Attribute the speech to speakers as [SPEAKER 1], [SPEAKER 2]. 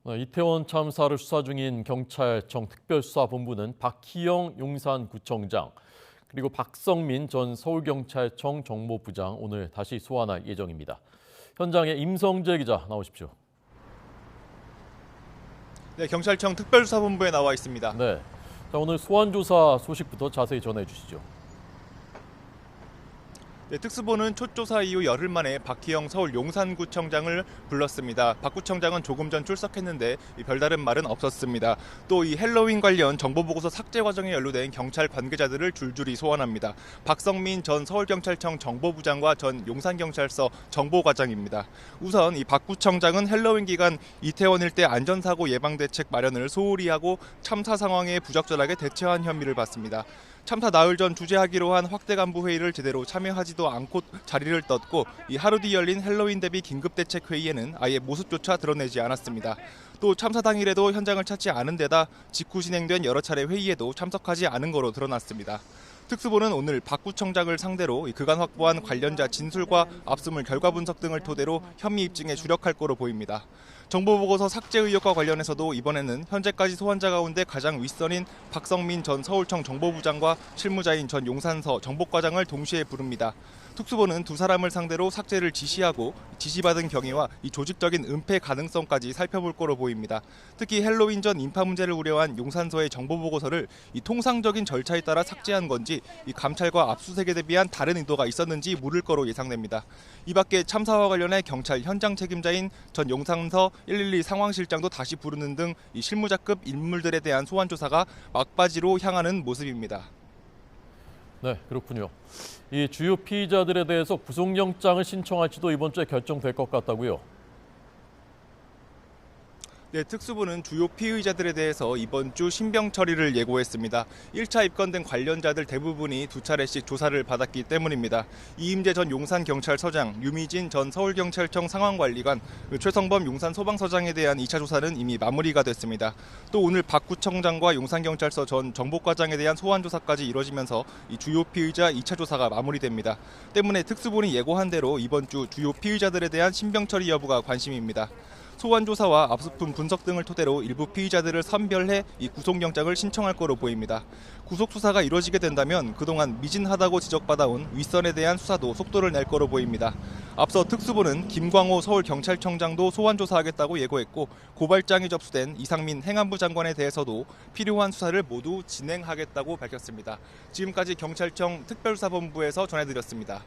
[SPEAKER 1] 이태원 참사를 수사 중인 경찰청 특별수사본부는 박희영 용산구청장 그리고 박성민 전 서울경찰청 정보부장 오늘 다시 소환할 예정입니다. 현장에 임성재 기자 나오십시오.
[SPEAKER 2] 네, 경찰청 특별수사본부에 나와 있습니다.
[SPEAKER 1] 네, 자, 오늘 소환 조사 소식부터 자세히 전해 주시죠.
[SPEAKER 2] 네, 특수본은 초조사 이후 열흘 만에 박희영 서울 용산구청장을 불렀습니다. 박 구청장은 조금 전 출석했는데 별다른 말은 없었습니다. 또 이 헬로윈 관련 정보보고서 삭제 과정에 연루된 경찰 관계자들을 줄줄이 소환합니다. 박성민 전 서울경찰청 정보부장과 전 용산경찰서 정보과장입니다. 우선 이 박 구청장은 헬로윈 기간 이태원 일대 안전사고 예방대책 마련을 소홀히 하고 참사 상황에 부적절하게 대처한 혐의를 받습니다. 참사 나흘 전 주재하기로 한 확대 간부 회의를 제대로 참여하지도 않고 자리를 떴고 이 하루 뒤 열린 헬로윈 대비 긴급대책 회의에는 아예 모습조차 드러내지 않았습니다. 또 참사 당일에도 현장을 찾지 않은 데다 직후 진행된 여러 차례 회의에도 참석하지 않은 거로 드러났습니다. 특수본은 오늘 박 구청장을 상대로 그간 확보한 관련자 진술과 압수물 결과 분석 등을 토대로 혐의 입증에 주력할 거로 보입니다. 정보보고서 삭제 의혹과 관련해서도 이번에는 현재까지 소환자 가운데 가장 윗선인 박성민 전 서울청 정보부장과 실무자인 전 용산서 정보과장을 동시에 부릅니다. 특수본은 두 사람을 상대로 삭제를 지시하고 지시받은 경위와 이 조직적인 은폐 가능성까지 살펴볼 거로 보입니다. 특히 헬로윈 전 인파 문제를 우려한 용산서의 정보보고서를 이 통상적인 절차에 따라 삭제한 건지 이 감찰과 압수수색에 대비한 다른 의도가 있었는지 물을 거로 예상됩니다. 이 밖에 참사와 관련해 경찰 현장 책임자인 전 용산서 112 상황실장도 다시 부르는 등 이 실무자급 인물들에 대한 소환 조사가 막바지로 향하는 모습입니다.
[SPEAKER 1] 네, 그렇군요. 이 주요 피의자들에 대해서 구속영장을 신청할지도 이번 주에 결정될 것 같다고요.
[SPEAKER 2] 네, 특수부는 주요 피의자들에 대해서 이번 주 신병 처리를 예고했습니다. 1차 입건된 관련자들 대부분이 두 차례씩 조사를 받았기 때문입니다. 이임재 전 용산경찰서장, 유미진 전 서울경찰청 상황관리관, 최성범 용산소방서장에 대한 2차 조사는 이미 마무리가 됐습니다. 또 오늘 박 구청장과 용산경찰서 전 정보과장에 대한 소환 조사까지 이뤄지면서 이 주요 피의자 2차 조사가 마무리됩니다. 때문에 특수본이 예고한 대로 이번 주 주요 피의자들에 대한 신병 처리 여부가 관심입니다. 소환 조사와 압수품 분석 등을 토대로 일부 피의자들을 선별해 이 구속영장을 신청할 거로 보입니다. 구속 수사가 이루어지게 된다면 그동안 미진하다고 지적받아온 윗선에 대한 수사도 속도를 낼 거로 보입니다. 앞서 특수본은 김광호 서울경찰청장도 소환 조사하겠다고 예고했고 고발장이 접수된 이상민 행안부 장관에 대해서도 필요한 수사를 모두 진행하겠다고 밝혔습니다. 지금까지 경찰청 특별수사본부에서 전해드렸습니다.